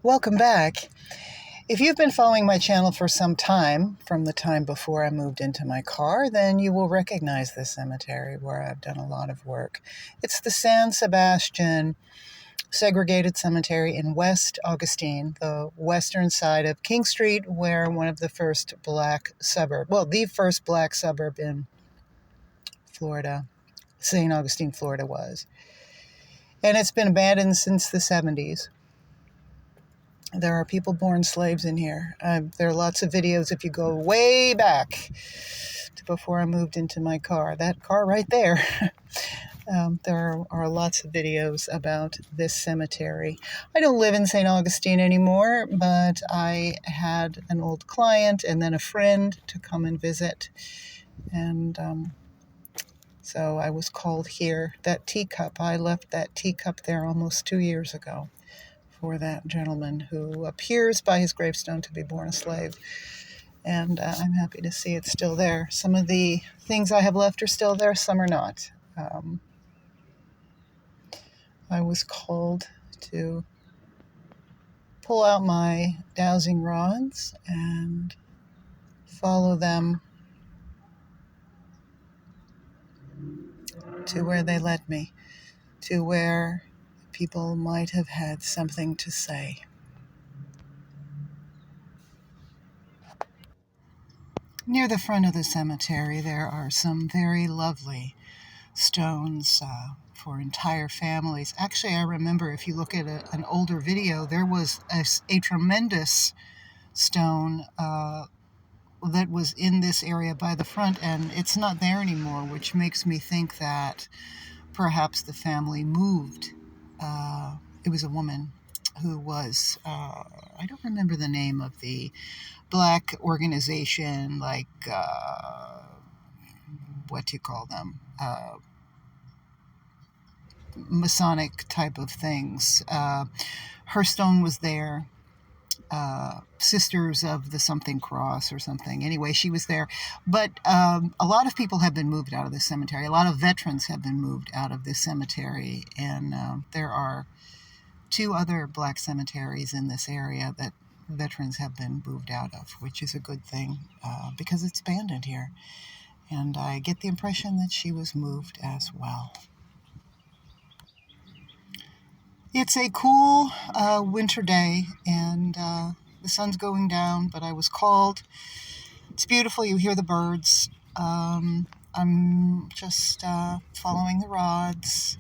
Welcome back. If you've been following my channel for some time, from the time before I moved into my car, then you will recognize this cemetery where I've done a lot of work. It's the San Sebastian segregated cemetery in West Augustine, the western side of King Street, where one of the first black suburb, the first black suburb in Florida, St. Augustine, Florida was. And it's been abandoned since the 70s. There are people born slaves in here. There are lots of videos if you go way back to before I moved into my car. That car right there. There are lots of videos about this cemetery. I don't live in St. Augustine anymore, but I had an old client and then a friend to come and visit. And so I was called here. That teacup, I left that teacup there almost 2 years ago for that gentleman who appears by his gravestone to be born a slave. And I'm happy to see it's still there. Some of the things I have left are still there, some are not. I was called to pull out my dowsing rods and follow them to where they led me, to where people might have had something to say. Near the front of the cemetery, there are some very lovely stones for entire families. Actually, I remember if you look at an older video, there was a tremendous stone that was in this area by the front, and it's not there anymore, which makes me think that perhaps the family moved. It was a woman who was, I don't remember the name of the black organization, like, what do you call them? Masonic type of things. Her stone was there. Sisters of the something cross or something. Anyway, she was there. But a lot of people have been moved out of this cemetery. A lot of veterans have been moved out of this cemetery. And there are 2 other black cemeteries in this area that veterans have been moved out of, which is a good thing because it's abandoned here. And I get the impression that she was moved as well. It's a cool winter day, and the sun's going down, but I was called. It's beautiful. You hear the birds. I'm just following the rods,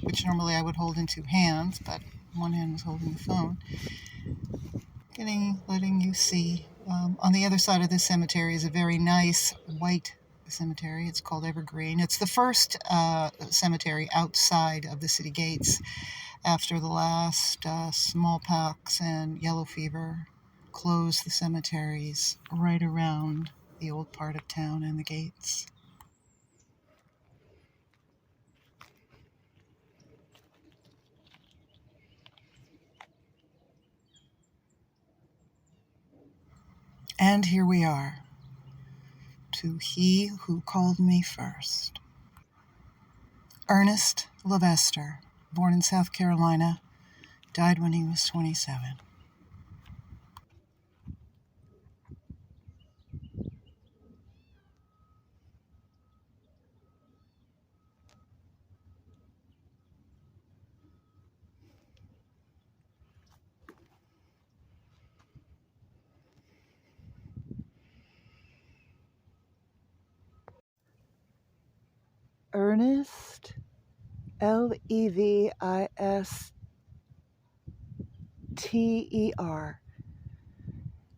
which normally I would hold in 2 hands, but one hand was holding the phone. Letting you see. On the other side of this cemetery is a very nice white cemetery. It's called Evergreen. It's the first cemetery outside of the city gates after the last smallpox and yellow fever closed the cemeteries right around the old part of town and the gates. And here we are, to he who called me first. Ernest Levester, born in South Carolina, died when he was 27. Ernest, Levister,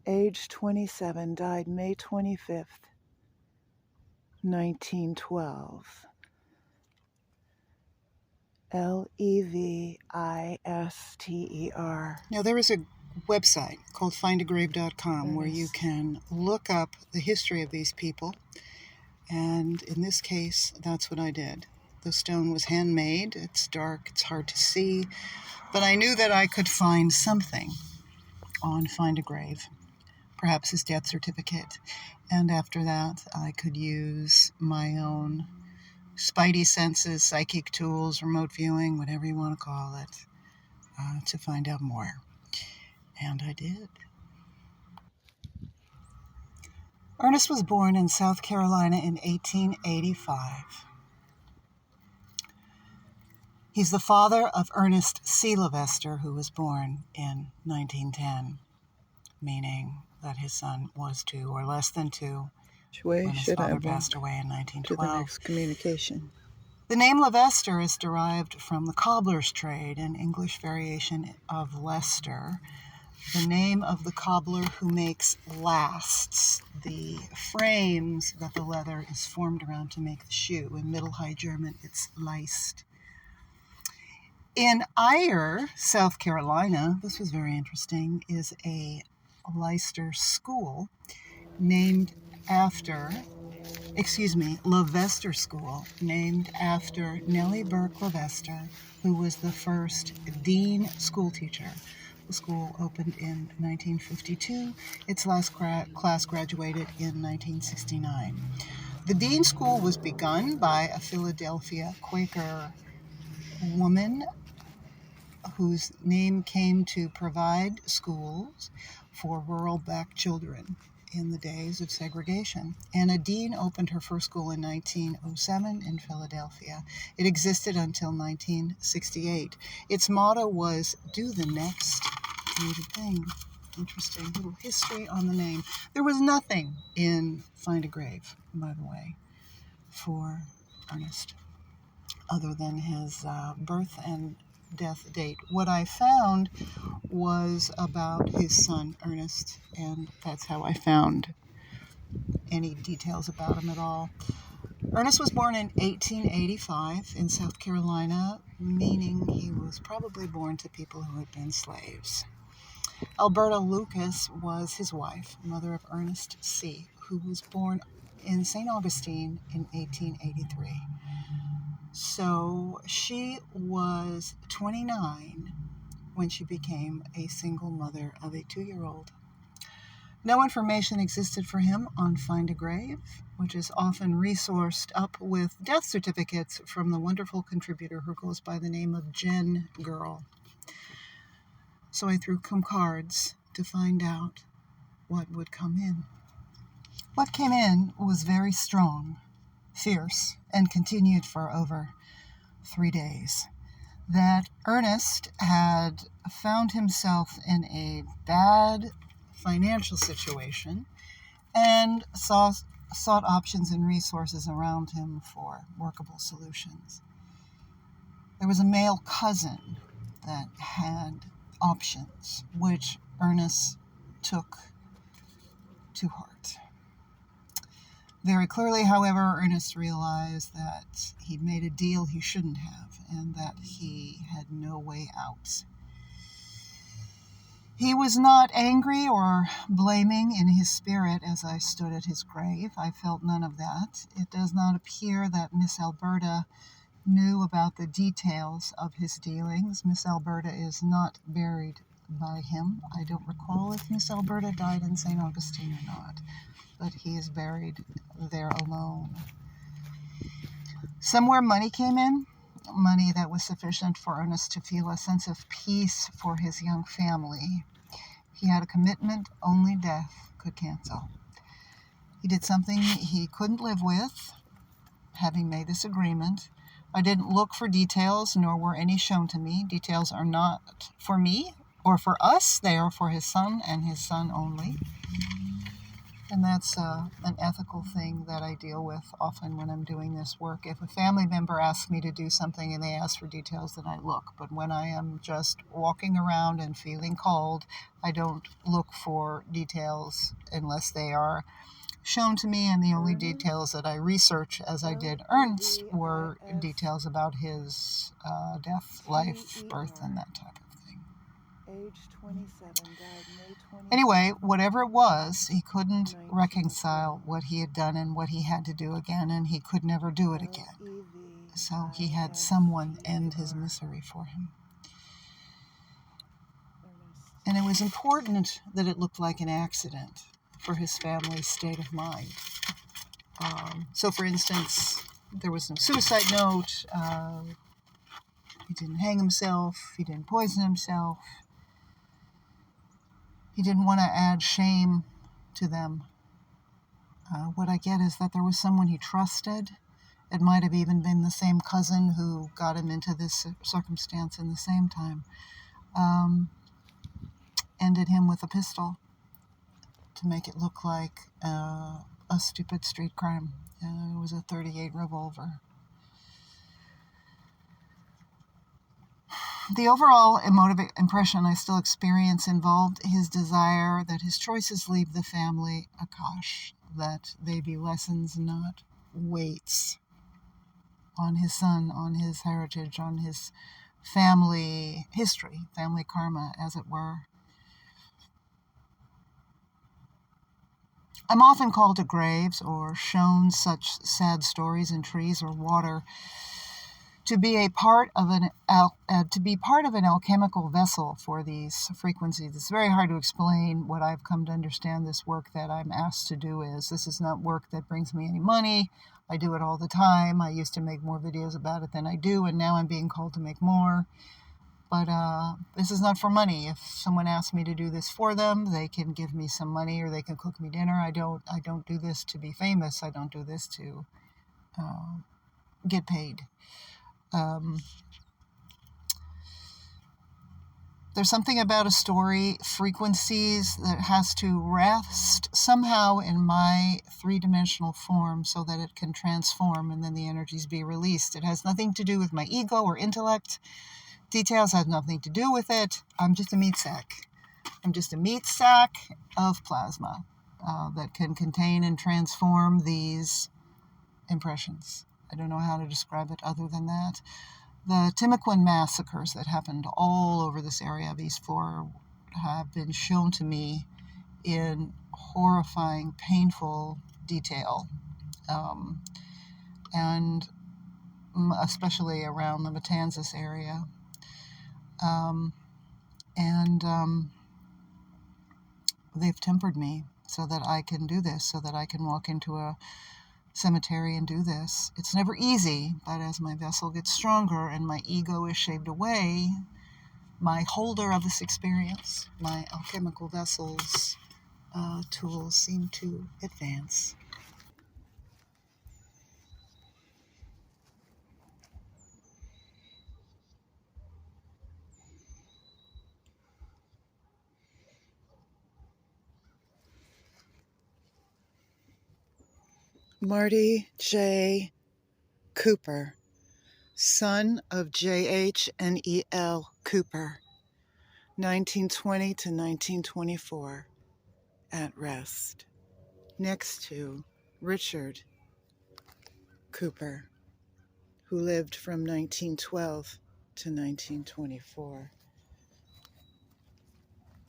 age 27, died May 25th, 1912. Levister. Now, there is a website called findagrave.com where you can look up the history of these people. And in this case, that's what I did. The stone was handmade. It's dark. It's hard to see. But I knew that I could find something on Find a Grave, perhaps his death certificate. And after that, I could use my own spidey senses, psychic tools, remote viewing, whatever you want to call it, to find out more. And I did. Ernest was born in South Carolina in 1885. He's the father of Ernest C. Levester, who was born in 1910, meaning that his son was 2 or less than 2 when his father passed away in 1912. To the next communication. The name Levester is derived from the cobbler's trade, an English variation of Leicester, the name of the cobbler who makes lasts, the frames that the leather is formed around to make the shoe. In Middle High German, it's Leist. In Eyre, South Carolina, this was very interesting, is a Leicester school named after, Levester School, named after Nellie Burke Levester, who was the first dean school teacher. The school opened in 1952. Its last class graduated in 1969. The dean school was begun by a Philadelphia Quaker woman whose name came to provide schools for rural black children in the days of segregation. Anna Dean opened her first school in 1907 in Philadelphia. It existed until 1968. Its motto was, "Do the next needed thing." Interesting little history on the name. There was nothing in Find a Grave, by the way, for Ernest, other than his birth and death date. What I found was about his son, Ernest, and that's how I found any details about him at all. Ernest was born in 1885 in South Carolina, meaning he was probably born to people who had been slaves. Alberta Lucas was his wife, mother of Ernest C., who was born in St. Augustine in 1883. So she was 29 when she became a single mother of a 2-year-old. No information existed for him on Find a Grave, which is often resourced up with death certificates from the wonderful contributor who goes by the name of Jen Girl. So I threw some cards to find out what would come in. What came in was very strong, fierce, and continued for over 3 days. That Ernest had found himself in a bad financial situation and sought options and resources around him for workable solutions. There was a male cousin that had options, which Ernest took to heart. Very clearly, however, Ernest realized that he'd made a deal he shouldn't have and that he had no way out. He was not angry or blaming in his spirit as I stood at his grave. I felt none of that. It does not appear that Miss Alberta knew about the details of his dealings. Miss Alberta is not buried by him. I don't recall if Miss Alberta died in St. Augustine or not, but he is buried there alone. Somewhere money came in, money that was sufficient for Ernest to feel a sense of peace for his young family. He had a commitment only death could cancel. He did something he couldn't live with, having made this agreement. I didn't look for details, nor were any shown to me. Details are not for me or for us. They are for his son and his son only. And that's an ethical thing that I deal with often when I'm doing this work. If a family member asks me to do something and they ask for details, then I look. But when I am just walking around and feeling called, I don't look for details unless they are shown to me, and the only details that I research, as I did Ernst, were details about his death, life, birth, and that type of thing. Age 27, died May 20. Anyway, whatever it was, he couldn't reconcile what he had done and what he had to do again, and he could never do it again. So he had someone end his misery for him. And it was important that it looked like an accident for his family's state of mind. So, for instance, there was no suicide note. He didn't hang himself. He didn't poison himself. He didn't want to add shame to them. What I get is that there was someone he trusted. It might have even been the same cousin who got him into this circumstance in the same time. Ended him with a pistol to make it look like a stupid street crime. It was a .38 revolver. The overall emotive impression I still experience involved his desire that his choices leave the family Akash, that they be lessons, not weights on his son, on his heritage, on his family history, family karma, as it were. I'm often called to graves or shown such sad stories in trees or water to be a part of an alchemical vessel for these frequencies. It's very hard to explain what I've come to understand this work that I'm asked to do is. This is not work that brings me any money. I do it all the time. I used to make more videos about it than I do, and now I'm being called to make more. But this is not for money. If someone asks me to do this for them, they can give me some money or they can cook me dinner. I don't do this to be famous. I don't do this to get paid. There's something about a story, frequencies, that has to rest somehow in my three-dimensional form so that it can transform and then the energies be released. It has nothing to do with my ego or intellect. Details have nothing to do with it. I'm just a meat sack. I'm just a meat sack of plasma that can contain and transform these impressions. I don't know how to describe it other than that. The Timucuan massacres that happened all over this area of East 4 have been shown to me in horrifying, painful detail, and especially around the Matanzas area. They've tempered me so that I can do this, so that I can walk into a cemetery and do this. It's never easy, but as my vessel gets stronger and my ego is shaved away, my holder of this experience, my alchemical vessel's tools seem to advance. Marty J. Cooper, son of J.H. and E.L. Cooper, 1920 to 1924, at rest, next to Richard Cooper, who lived from 1912 to 1924,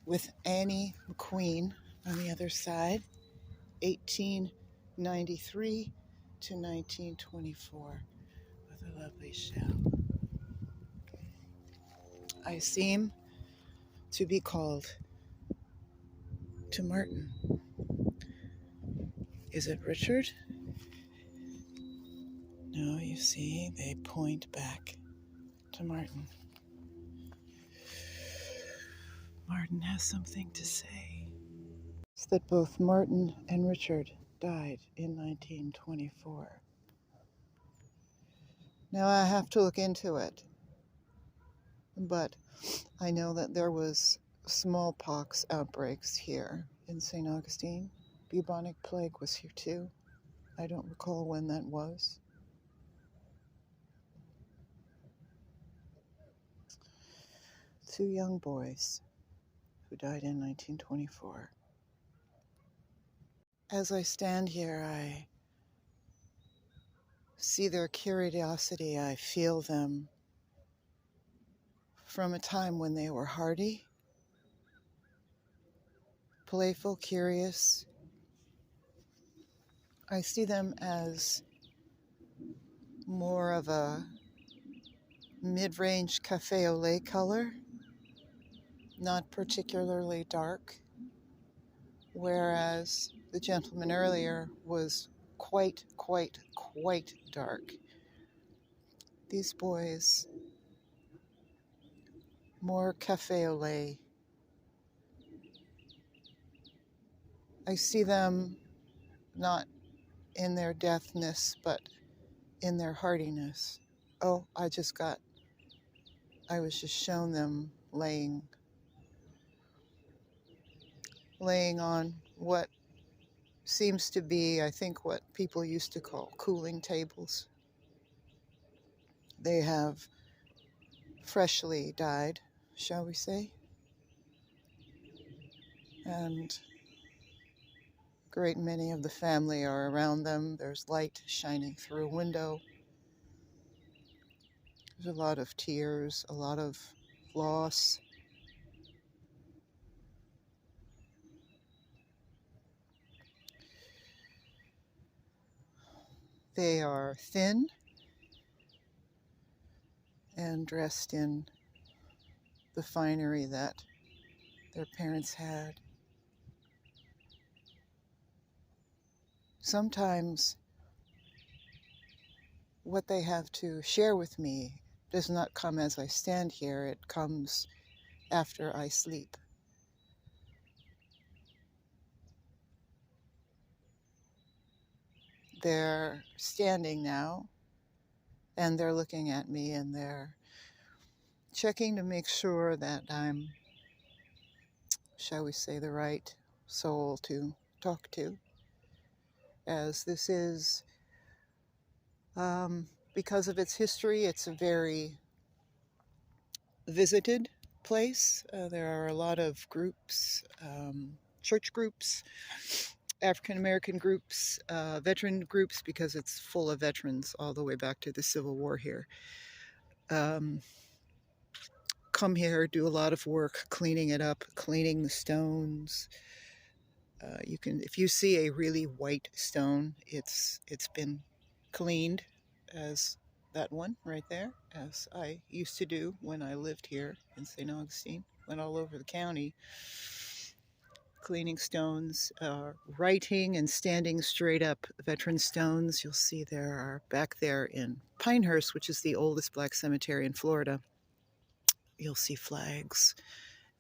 with Annie McQueen on the other side, 1893 to 1924, with a lovely show. I seem to be called to Martin. Is it Richard? No, you see, they point back to Martin. Martin has something to say. It's that both Martin and Richard died in 1924. Now I have to look into it, but I know that there was smallpox outbreaks here in St. Augustine. Bubonic plague was here too. I don't recall when that was. Two young boys who died in 1924. As I stand here, I see their curiosity. I feel them from a time when they were hardy, playful, curious. I see them as more of a mid-range cafe au lait color, not particularly dark, whereas the gentleman earlier was quite dark. These boys, more cafe au lait, I see them not in their deathness, but in their hardiness. Oh, I was just shown them laying on what seems to be, I think, what people used to call cooling tables. They have freshly died, shall we say, and a great many of the family are around them. There's light shining through a window. There's a lot of tears, a lot of loss. They are thin and dressed in the finery that their parents had. Sometimes what they have to share with me does not come as I stand here, it comes after I sleep. They're standing now and they're looking at me and they're checking to make sure that I'm, shall we say, the right soul to talk to, as this is, because of its history, it's a very visited place. There are a lot of groups, church groups, African American groups, veteran groups, because it's full of veterans all the way back to the Civil War here. Come here, do a lot of work cleaning it up, cleaning the stones. You can, if you see a really white stone, it's been cleaned, as that one right there, as I used to do when I lived here in St. Augustine. Went all over the county cleaning stones, writing and standing straight up veteran stones. You'll see there are back there in Pinehurst, which is the oldest black cemetery in Florida. You'll see flags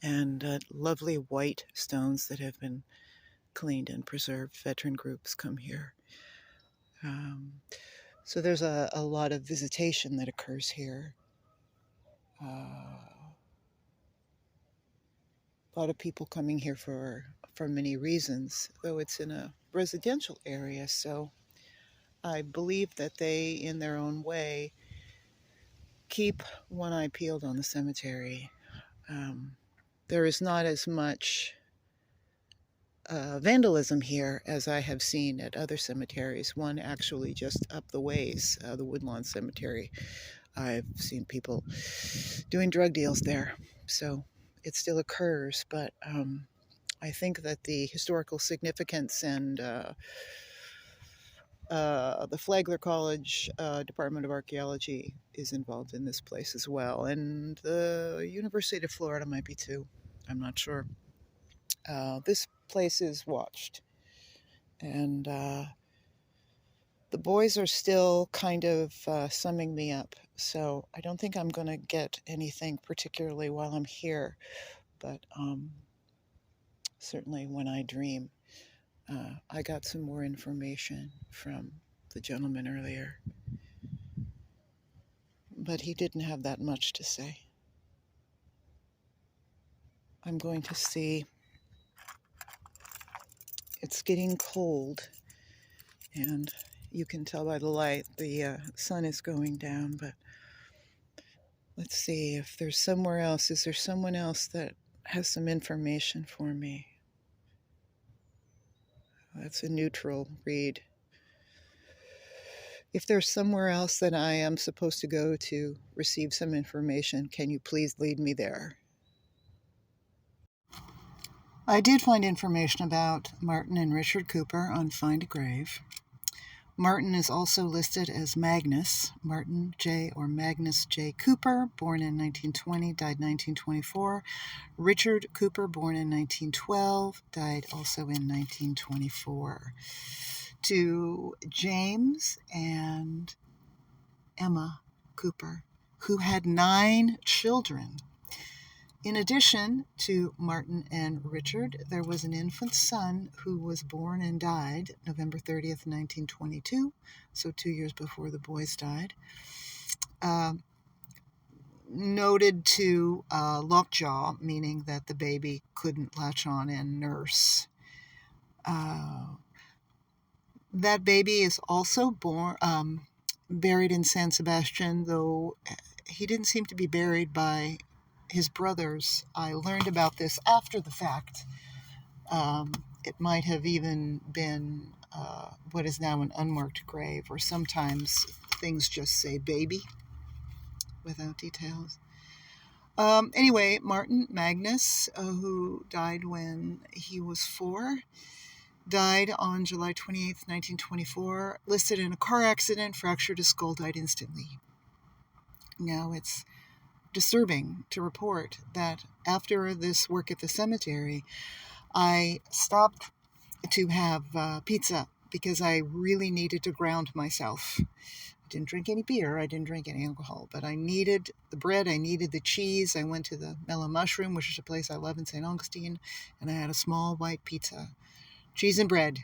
and lovely white stones that have been cleaned and preserved. Veteran groups come here. So there's a lot of visitation that occurs here. A lot of people coming here for many reasons, though it's in a residential area. So I believe that they, in their own way, keep one eye peeled on the cemetery. There is not as much vandalism here as I have seen at other cemeteries. One actually just up the ways, the Woodlawn Cemetery. I've seen people doing drug deals there. So it still occurs, but I think that the historical significance and the Flagler College Department of Archaeology is involved in this place as well. And the University of Florida might be too. I'm not sure. This place is watched. And the boys are still kind of summing me up. So I don't think I'm going to get anything particularly while I'm here. But certainly when I dream, I got some more information from the gentleman earlier. But he didn't have that much to say. I'm going to see. It's getting cold, and you can tell by the light the sun is going down, but let's see if there's somewhere else. Is there someone else that has some information for me? That's a neutral read. If there's somewhere else that I am supposed to go to receive some information, can you please lead me there? I did find information about Martin and Richard Cooper on Find a Grave. Martin is also listed as Magnus, Martin J. or Magnus J. Cooper, born in 1920, died 1924. Richard Cooper, born in 1912, died also in 1924. To James and Emma Cooper, who had 9 children. In addition to Martin and Richard, there was an infant son who was born and died November 30th, 1922, so 2 years before the boys died. Noted to lockjaw, meaning that the baby couldn't latch on and nurse. That baby is also buried in San Sebastian, though he didn't seem to be buried by his brothers. I learned about this after the fact. It might have even been what is now an unmarked grave, or sometimes things just say baby without details. Anyway, Martin Magnus, who died when he was 4, died on July 28th, 1924, listed in a car accident, fractured his skull, died instantly. Now, it's disturbing to report that after this work at the cemetery, I stopped to have pizza because I really needed to ground myself. I didn't drink any beer, I didn't drink any alcohol, but I needed the bread, I needed the cheese. I went to the Mellow Mushroom, which is a place I love in St. Augustine, and I had a small white pizza, cheese and bread,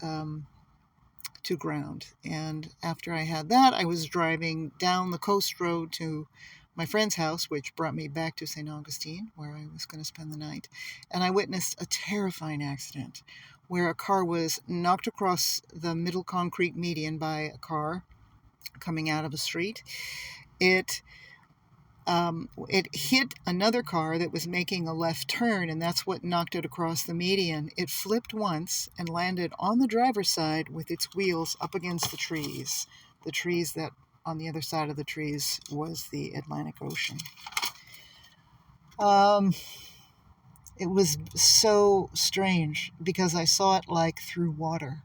to ground. And after I had that, I was driving down the coast road to my friend's house, which brought me back to St. Augustine, where I was going to spend the night. And I witnessed a terrifying accident where a car was knocked across the middle concrete median by a car coming out of a street. It hit another car that was making a left turn, and that's what knocked it across the median. It flipped once and landed on the driver's side with its wheels up against the trees that on the other side of the trees was the Atlantic Ocean. It was so strange because I saw it like through water.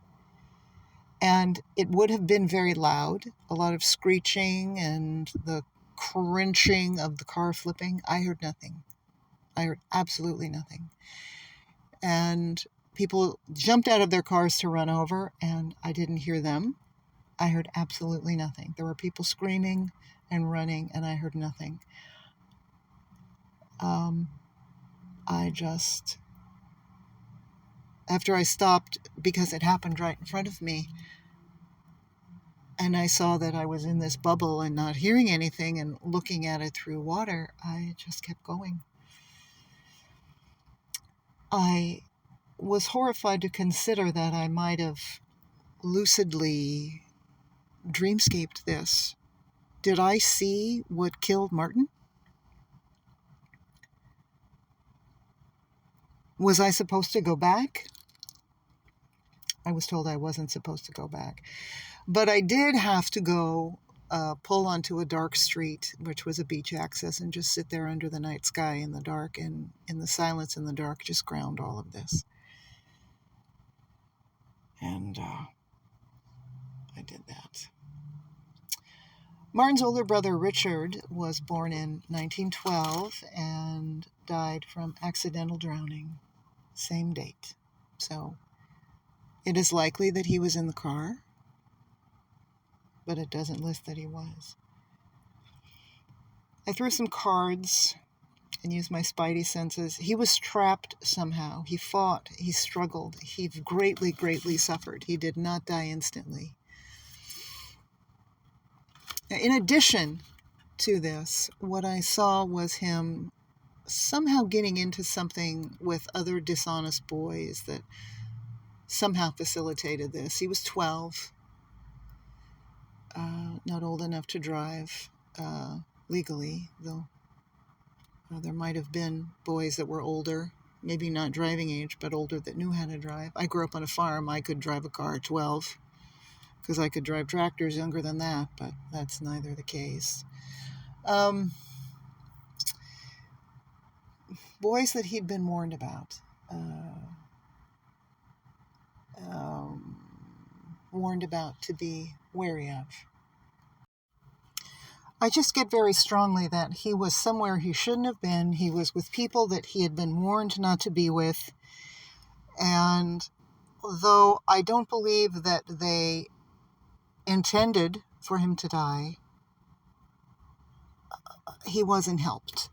And it would have been very loud, a lot of screeching and the crunching of the car flipping. I heard nothing. I heard absolutely nothing. And people jumped out of their cars to run over, and I didn't hear them. I heard absolutely nothing. There were people screaming and running, and I heard nothing. After I stopped, because it happened right in front of me, and I saw that I was in this bubble and not hearing anything and looking at it through water, I just kept going. I was horrified to consider that I might have lucidly dreamscaped this. Did I see what killed Martin? Was I supposed to go back? I was told I wasn't supposed to go back. But I did have to go pull onto a dark street, which was a beach access, and just sit there under the night sky in the dark, and in the silence in the dark, just ground all of this. And I did that. Martin's older brother, Richard, was born in 1912 and died from accidental drowning. Same date. So it is likely that he was in the car, but it doesn't list that he was. I threw some cards and used my spidey senses. He was trapped somehow. He fought. He struggled. He greatly, greatly suffered. He did not die instantly. In addition to this, what I saw was him somehow getting into something with other dishonest boys that somehow facilitated this. He was 12, not old enough to drive legally, though there might have been boys that were older, maybe not driving age, but older, that knew how to drive. I grew up on a farm. I could drive a car at 12 because I could drive tractors younger than that, but that's neither the case. Boys that he'd been warned about. Warned about to be wary of. I just get very strongly that he was somewhere he shouldn't have been. He was with people that he had been warned not to be with. And though I don't believe that they intended for him to die, he wasn't helped.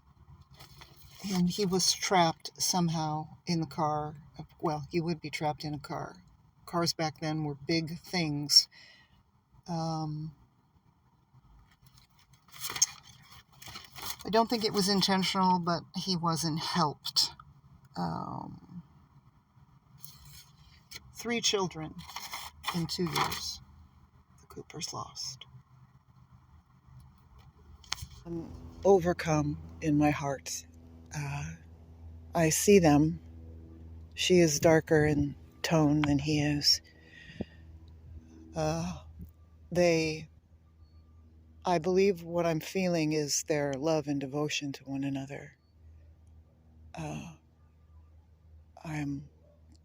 And he was trapped somehow in the car. Well, he would be trapped in a car. Cars back then were big things. I don't think it was intentional, but he wasn't helped. 3 children in 2 years the Coopers lost. I'm overcome in my heart. I see them. She is darker in tone than he is. I believe what I'm feeling is their love and devotion to one another. I'm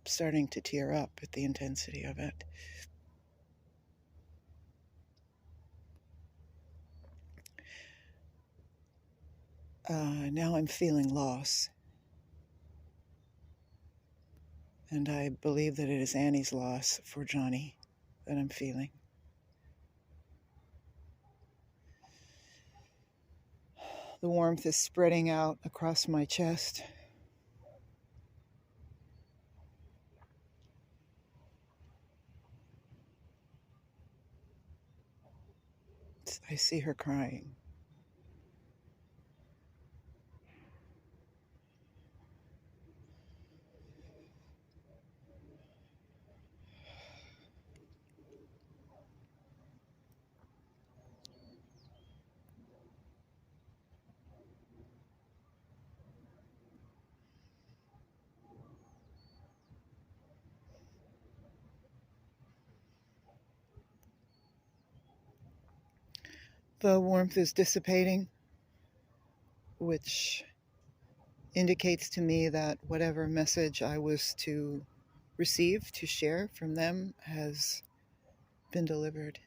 starting to tear up at the intensity of it. Now I'm feeling loss. And I believe that it is Annie's loss for Johnny that I'm feeling. The warmth is spreading out across my chest. I see her crying. The warmth is dissipating, which indicates to me that whatever message I was to receive, to share from them, has been delivered.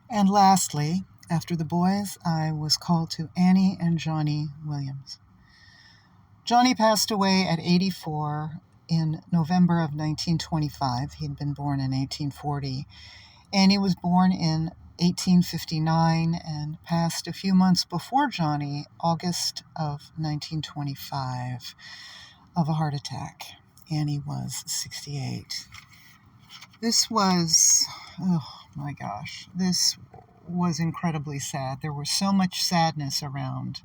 And lastly, after the boys, I was called to Annie and Johnny Williams. Johnny passed away at 84 in November of 1925. He'd been born in 1840. Annie was born in 1859 and passed a few months before Johnny, August of 1925, of a heart attack. Annie was 68. This was, oh my gosh, this was incredibly sad. There was so much sadness around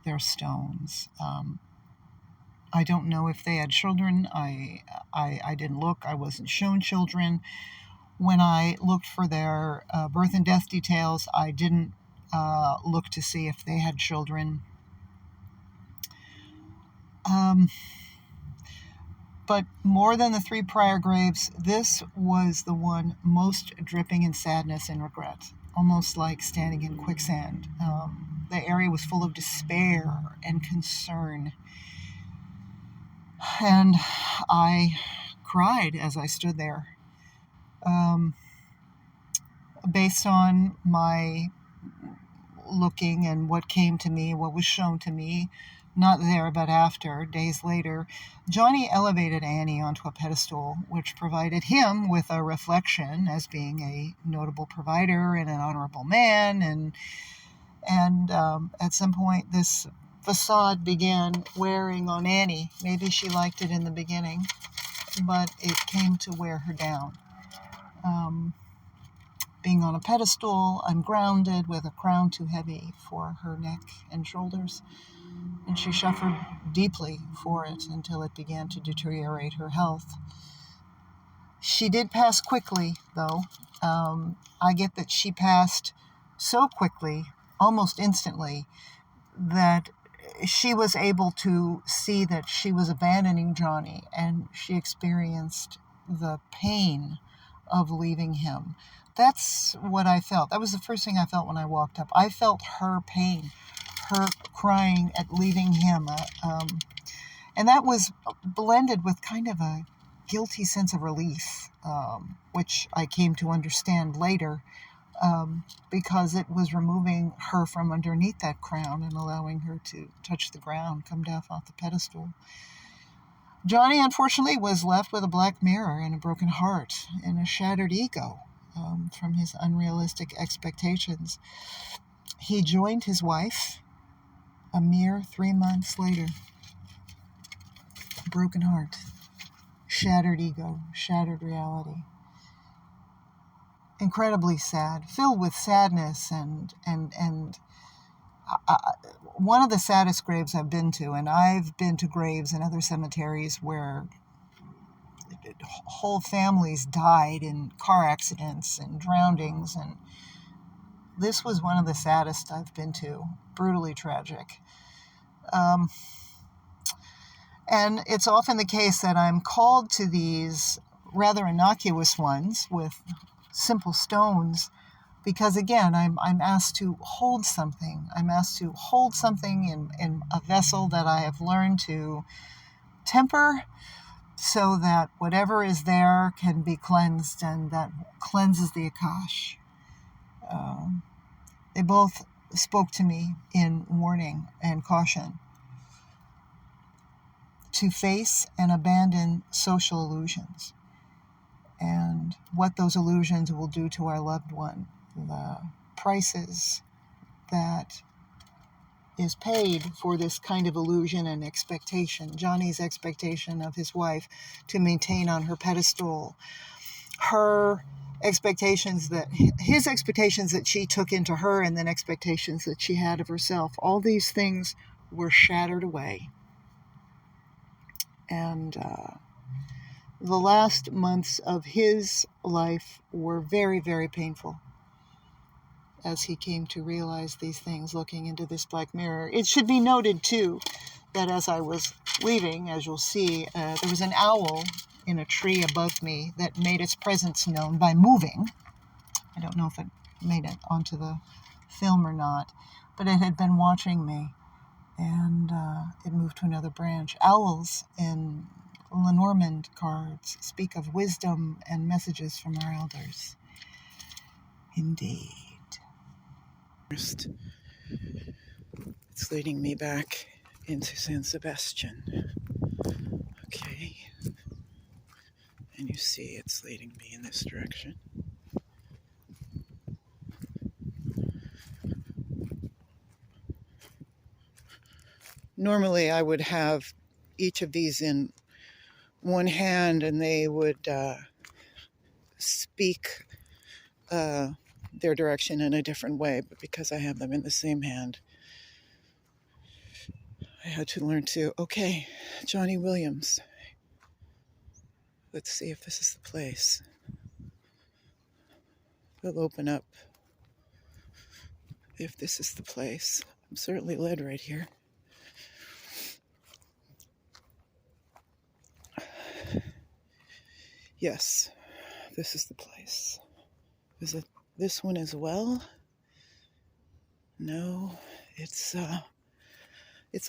their stones. I don't know if they had children. I didn't look. I wasn't shown children. When I looked for their birth and death details, I didn't look to see if they had children. But more than the 3 prior graves, this was the one most dripping in sadness and regret, almost like standing in quicksand. The area was full of despair and concern. And I cried as I stood there. Based on my looking and what came to me, what was shown to me, not there but after, days later, Johnny elevated Annie onto a pedestal, which provided him with a reflection as being a notable provider and an honorable man. And at some point, this facade began wearing on Annie. Maybe she liked it in the beginning, but it came to wear her down. Being on a pedestal, ungrounded, with a crown too heavy for her neck and shoulders. And she suffered deeply for it until it began to deteriorate her health. She did pass quickly, though. I get that she passed so quickly, almost instantly, that she was able to see that she was abandoning Johnny, and she experienced the pain of leaving him. That's what I felt. That was the first thing I felt when I walked up. I felt her pain, her crying at leaving him. And that was blended with kind of a guilty sense of relief, which I came to understand later, because it was removing her from underneath that crown and allowing her to touch the ground, come down off the pedestal. Johnny, unfortunately, was left with a black mirror and a broken heart and a shattered ego from his unrealistic expectations. He joined his wife a mere 3 months later. Broken heart, shattered ego, shattered reality. Incredibly sad, filled with sadness and one of the saddest graves I've been to, and I've been to graves in other cemeteries where whole families died in car accidents and drownings, and this was one of the saddest I've been to, brutally tragic. And it's often the case that I'm called to these rather innocuous ones with simple stones because, again, I'm asked to hold something. I'm asked to hold something in a vessel that I have learned to temper so that whatever is there can be cleansed, and that cleanses the Akash. They both spoke to me in warning and caution to face and abandon social illusions and what those illusions will do to our loved one, the prices that is paid for this kind of illusion and expectation. Johnny's expectation of his wife to maintain on her pedestal, his expectations that she took into her, and then expectations that she had of herself. All these things were shattered away. And the last months of his life were very, very painful as he came to realize these things looking into this black mirror. It should be noted, too, that as I was leaving, as you'll see, there was an owl in a tree above me that made its presence known by moving. I don't know if it made it onto the film or not, but it had been watching me, and it moved to another branch. Owls in Lenormand cards speak of wisdom and messages from our elders. Indeed. First, it's leading me back into San Sebastian. Okay. And you see it's leading me in this direction. Normally I would have each of these in one hand and they would speak their direction in a different way, but because I have them in the same hand, I had to learn to, okay, Johnny Williams, let's see if this is the place. We'll open up if this is the place. I'm certainly led right here. Yes, this is the place. Is it this one as well? No, it's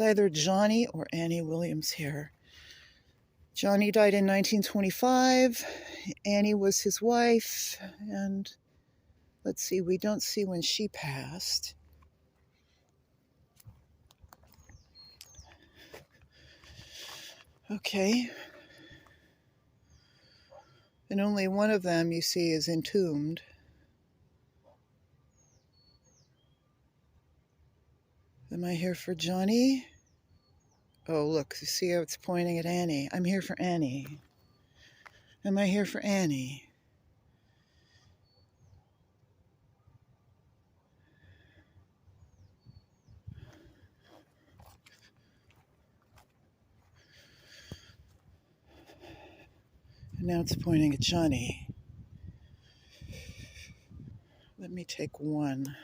either Johnny or Annie Williams here. Johnny died in 1925. Annie was his wife, and let's see, we don't see when she passed. Okay. And only one of them, you see, is entombed. Am I here for Johnny? Oh, look, you see how it's pointing at Annie. I'm here for Annie. Am I here for Annie? And now it's pointing at Johnny. Let me take one.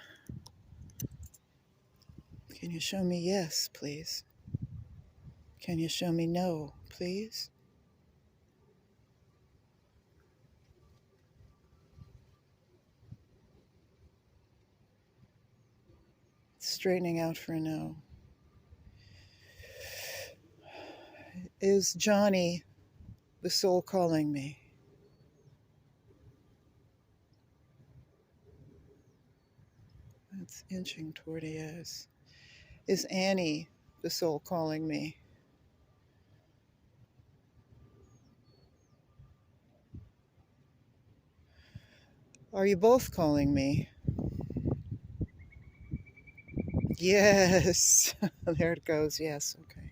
Can you show me yes, please? Can you show me no, please? It's straightening out for a no. Is Johnny the soul calling me? It's inching toward a yes. Is Annie the soul calling me? Are you both calling me? Yes. There it goes. Yes. Okay.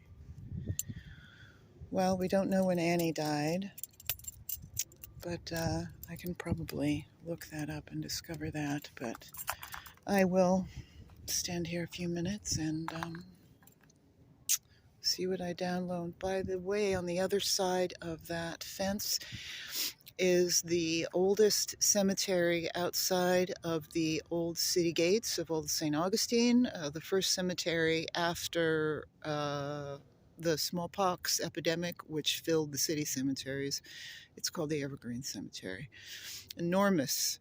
Well, we don't know when Annie died, but I can probably look that up and discover that. But I will stand here a few minutes and see what I download. By the way, on the other side of that fence is the oldest cemetery outside of the old city gates of Old St. Augustine, the first cemetery after the smallpox epidemic, which filled the city cemeteries. It's called the Evergreen Cemetery. Enormous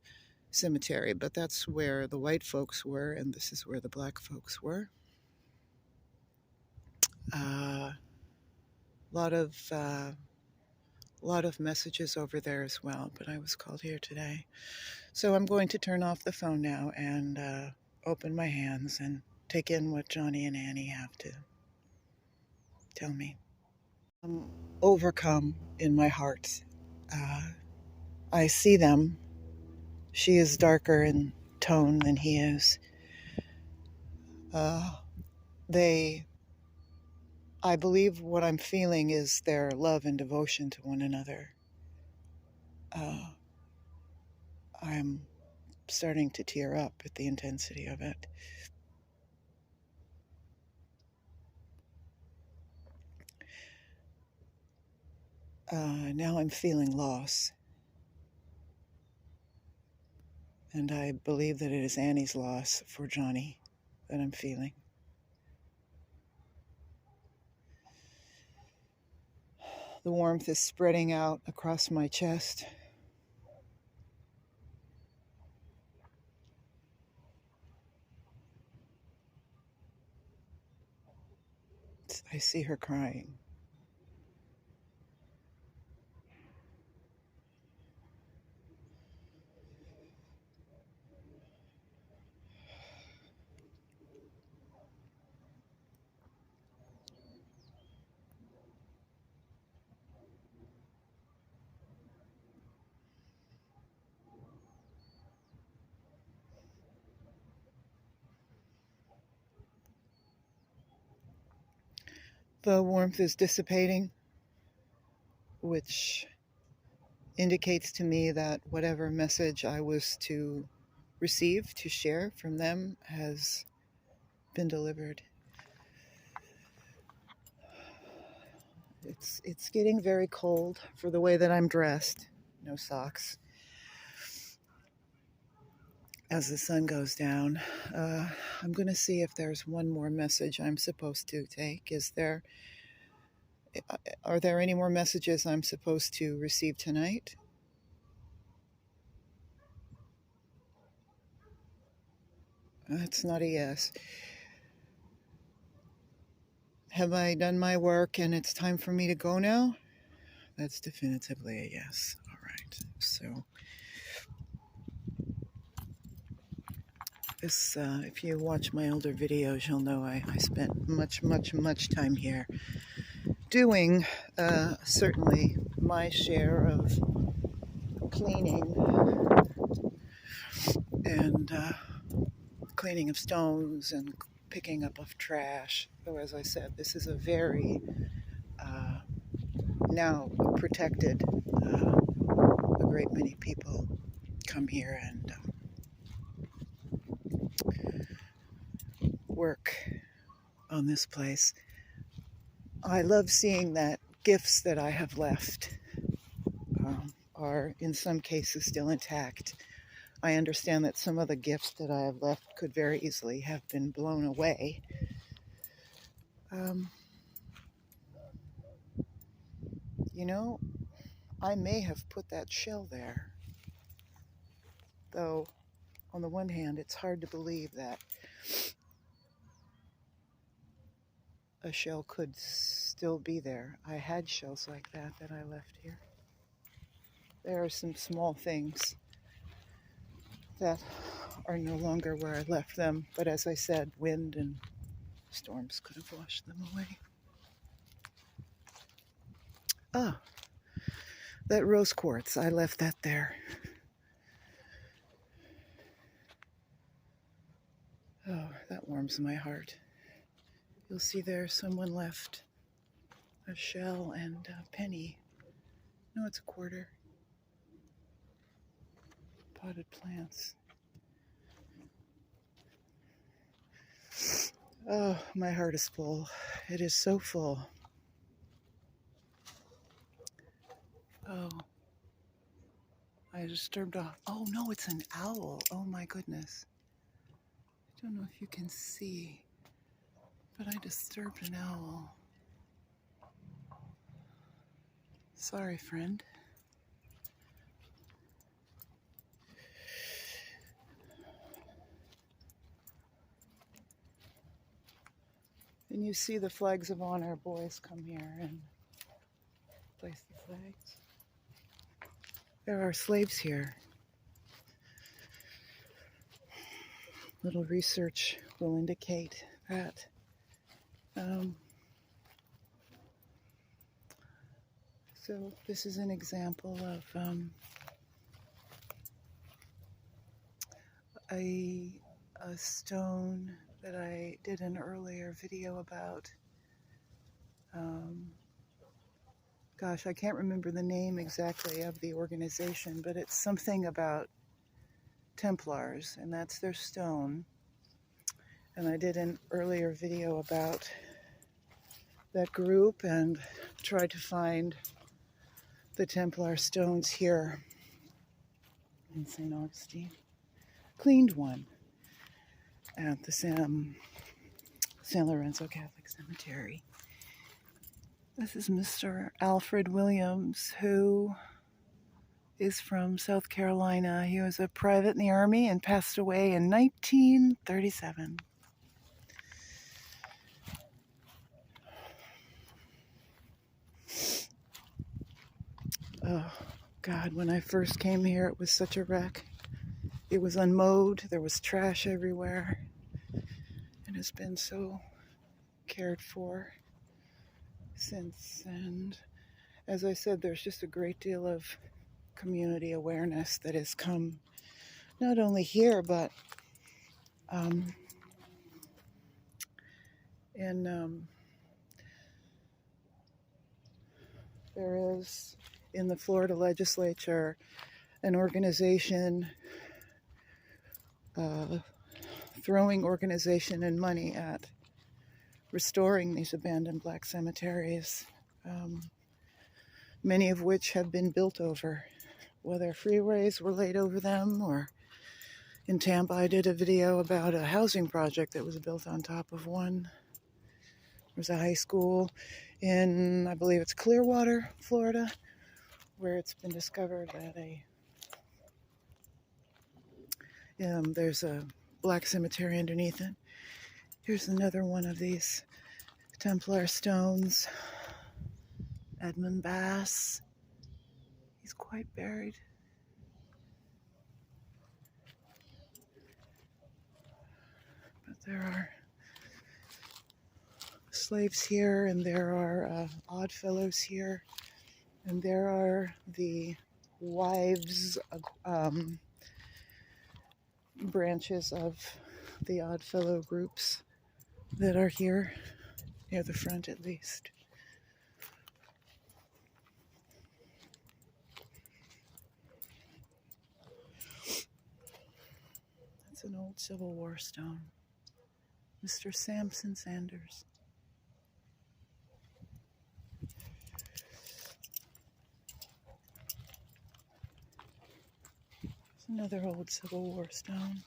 cemetery, but that's where the white folks were, and this is where the black folks were. A lot of messages over there as well, but I was called here today. So I'm going to turn off the phone now and open my hands and take in what Johnny and Annie have to tell me. I'm overcome in my heart. I see them. She is darker in tone than he is. I believe what I'm feeling is their love and devotion to one another. I'm starting to tear up at the intensity of it. Now I'm feeling loss. And I believe that it is Annie's loss for Johnny that I'm feeling. The warmth is spreading out across my chest. I see her crying. The warmth is dissipating, which indicates to me that whatever message I was to receive, to share from them, has been delivered. It's getting very cold for the way that I'm dressed. No socks. As the sun goes down, I'm going to see if there's one more message I'm supposed to take. Are there any more messages I'm supposed to receive tonight? That's not a yes. Have I done my work and it's time for me to go now? That's definitively a yes. All right. So this, if you watch my older videos, you'll know I spent much time here doing certainly my share of cleaning and cleaning of stones and picking up of trash. Though, as I said, this is a very now protected. A great many people come here and work on this place. I love seeing that gifts that I have left are in some cases still intact. I understand that some of the gifts that I have left could very easily have been blown away. You know, I may have put that shell there. Though, on the one hand, it's hard to believe that a shell could still be there. I had shells like that I left here. There are some small things that are no longer where I left them, but as I said, wind and storms could have washed them away. Ah, that rose quartz, I left that there. Oh, that warms my heart. You'll see there someone left a shell and a penny. No, it's a quarter. Potted plants. Oh, my heart is full. It is so full. Oh, I disturbed off. Oh no, it's an owl. Oh my goodness. I don't know if you can see, but I disturbed an owl. Sorry, friend. And you see the flags of honor. Boys come here and place the flags. There are slaves here. Little research will indicate that. So this is an example of a stone that I did an earlier video about. Gosh, I can't remember the name exactly of the organization, but it's something about Templars, and that's their stone. And I did an earlier video about that group and tried to find the Templar stones here in St. Augustine. Cleaned one at the San Lorenzo Catholic Cemetery. This is Mr. Alfred Williams, who is from South Carolina. He was a private in the Army and passed away in 1937. Oh, God, when I first came here, it was such a wreck. It was unmowed. There was trash everywhere. And it's been so cared for since. And as I said, there's just a great deal of community awareness that has come not only here, but there is in the Florida legislature an organization throwing organization and money at restoring these abandoned black cemeteries, many of which have been built over, whether freeways were laid over them, or in Tampa I did a video about a housing project that was built on top of one. There's a high school in, I believe it's Clearwater, Florida, where it's been discovered that there's a black cemetery underneath it. Here's another one of these Templar stones. Edmund Bass. He's quite buried. But there are slaves here, and there are odd fellows here, and there are the wives branches of the odd fellow groups that are here, near the front at least. That's an old Civil War stone. Mr. Samson Sanders. Another old Civil War stone.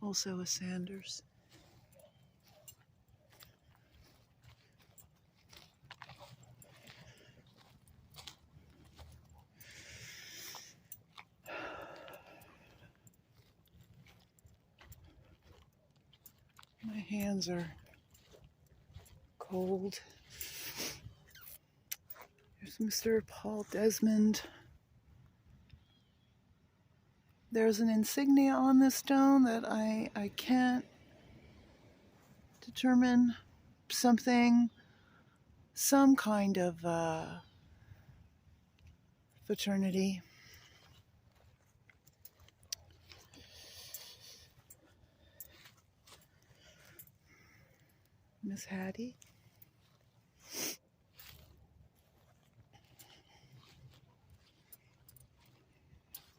Also a Sanders. My hands are cold. There's Mr. Paul Desmond. There's an insignia on this stone that I can't determine. Some kind of fraternity. Miss Hattie.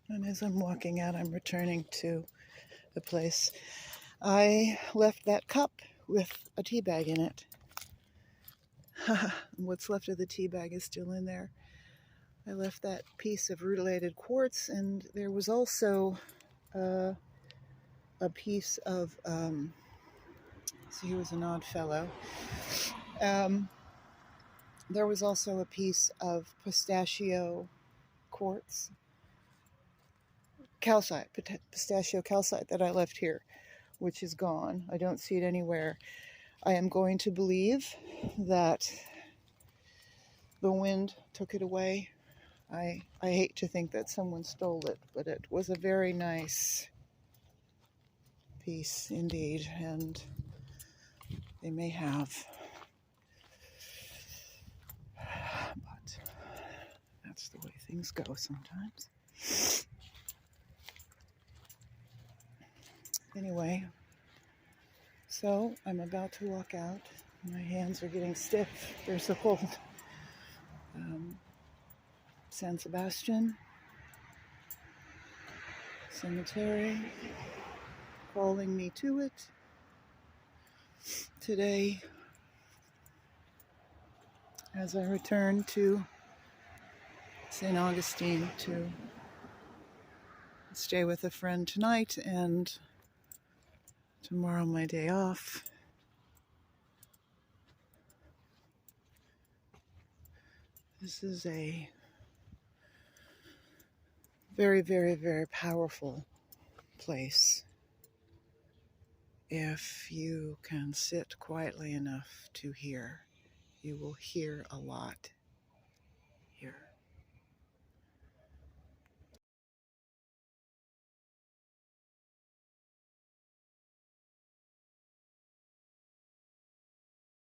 And as I'm walking out, I'm returning to the place. I left that cup with a tea bag in it. What's left of the tea bag is still in there. I left that piece of rutilated quartz, and there was also a piece of, so he was an odd fellow. There was also a piece of pistachio quartz, calcite, pistachio calcite that I left here, which is gone. I don't see it anywhere. I am going to believe that the wind took it away. I hate to think that someone stole it, but it was a very nice piece indeed, and they may have. But that's the way things go sometimes. Anyway, so I'm about to walk out. My hands are getting stiff. They're so cold. San Sebastian Cemetery calling me to it today as I return to St. Augustine to stay with a friend tonight, and tomorrow my day off. This is a very, very, very powerful place if you can sit quietly enough to hear. You will hear a lot.